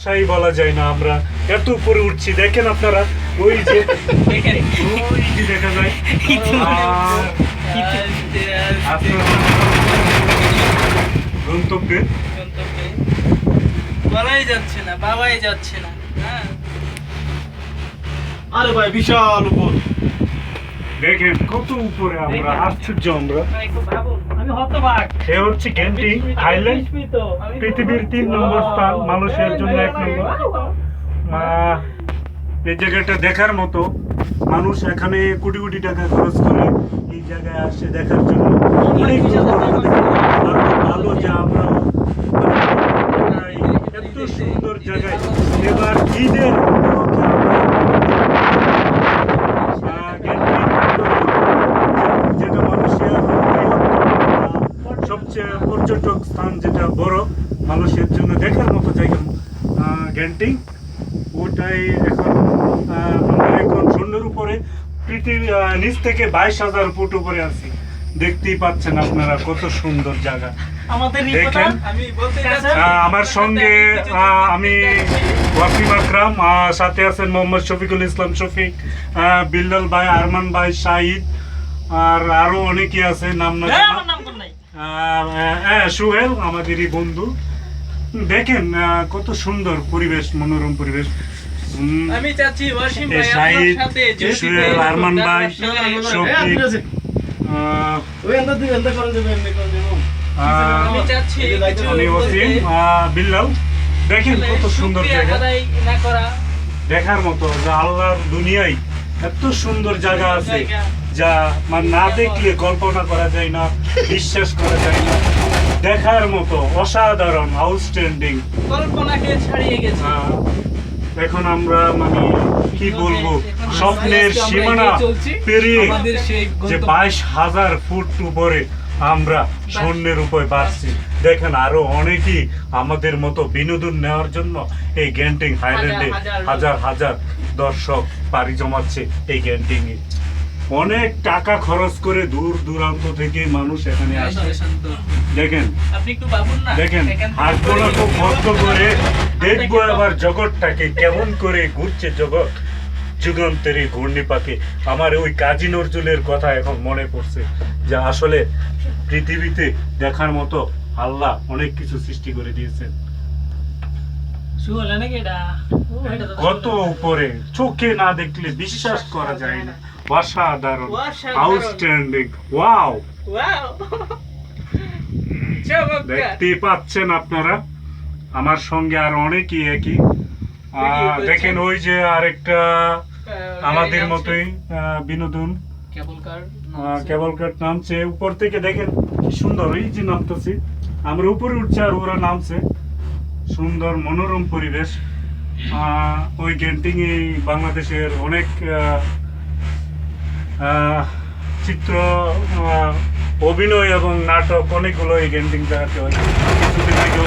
সাই বলা যায় না, আমরা এত উপরে উঠছি। দেখেন আপনারা, ওই যে দেখা যায়। আপনারা গন্তব্যে বলাই যাচ্ছে না, বাবাই যাচ্ছে না। হ্যাঁ, আরে ভাই বিশাল উপর। দেখেন কত উপরে আমরা, আশ্চর্য আমরা। ভাই একটু ভাবুন, আমি হতবাক। এ হচ্ছে গেন্টিং আইল্যান্ড, পৃথিবীর 3 নম্বর স্থান, মালয়েশিয়ার জন্য 1 নম্বর। এই জায়গাটা দেখার মতো। মানুষ এখানে কোটি কোটি টাকা খরচ করে এই জায়গায় আসে দেখার জন্য। অনেক ভালো যে আমরা এত সুন্দর জায়গায় এবার ঈদের উপলক্ষে যেটা মালয়েশিয়ার সবচেয়ে পর্যটক স্থান, যেটা বড় মানুষের জন্য দেখার মতো জায়গা গেন্টিং, ওটাই এখন আমরা এখন শূন্যের উপরে, পৃথিবী নিচ থেকে 22,000 ফুট উপরে আছি। দেখতেই পাচ্ছেন আপনারা কত সুন্দর জায়গা। আমাদের দেখেন, আমি বলতে চাচ্ছি, আমার সঙ্গে আমি ওয়াসিম আকরাম, সাথে আছেন মোহাম্মদ শফিকুল ইসলাম শফিক, বিল্লাল ভাই, আরমান ভাই, শাহিদ, আর আরো অনেকে আছে, নাম না জানা। আমার নাম কোন নাই। সুহেল আমাদেরই বন্ধু। দেখেন কত সুন্দর পরিবেশ, মনোরম পরিবেশ। আমি চাচ্ছি ওয়াসিম ভাই শাহিদ, আপনার সাথে যদি সুহেল, আরমান ভাই, শফিক, ওই এন্ড দিকে এন্ড করে দেবেন, এন্ড করে দেবেন। আমি চাচ্ছি কিছু আমি ওসিম, বিল্লাল। দেখেন কত সুন্দর শুকরিয়া জায়গা, আদায় না করা দেখার মতো। যে আল্লাহর দুনিয়ায় এত সুন্দর জায়গা আছে যা মানে না দেখলে কল্পনা করা যায় না, বিশ্বাস করা যায় না। দেখার মতো অসাধারণ, আউটস্ট্যান্ডিং। কল্পনাকে ছাড়িয়ে গেছে। এখন আমরা মানে কি বলবো, স্বপ্নের সীমানা পেরিয়ে যে 22,000 ফুট উপরে আমরা শূন্যের উপরে বাঁচছি। দেখেন আরো অনেকেই আমাদের মতো বিনোদন নেওয়ার জন্য এই গেন্টিং হাইল্যান্ডে হাজার হাজার দর্শক পাড়ি জমাচ্ছে এই গেন্টিং এ। অনেক টাকা খরচ করে দূর দূরান্ত থেকে মানুষ এখানে আসে। দেখেন, আপনি একটু ভাবুন না, দেখেন হাঁটবো না খুব ভক্ত করে দেখবো আবার জগৎটাকে কেমন করে ঘুরছে জগৎ, যুগান্তরে ঘূর্ণি পাকে। আমার ওই কাজী নজরুলের কথা এখন মনে পড়ছে, যে আসলে পৃথিবীতে দেখার মতো আল্লাহ অনেক কিছু সৃষ্টি করে দিয়েছেন। শুনলে নাকি এটা? কত উপরে, চোখে না দেখলে বিশ্বাস করা যায় না। অসাধারণ, আউটস্ট্যান্ডিং, ওয়াও। ওয়াও, চমৎকার। দেখতেই পাচ্ছেন আপনারা, আমার সঙ্গে আর অনেকেই একই। দেখেন ওই যে আরেকটা আমাদের মতোই বিনোদন কেবল কার নামছে উপর থেকে। দেখেন কি সুন্দর, এই যে নামতেছি আমরা, উপরে উঠছে আর ওরা নামছে। সুন্দর মনোরম পরিবেশ। ওই গেন্টিং এ বাংলাদেশের অনেক চিত্র, অভিনয় এবং নাটক অনেকগুলো এই গেন্টিং জায়গাতে হয়। কিছুদিন আগে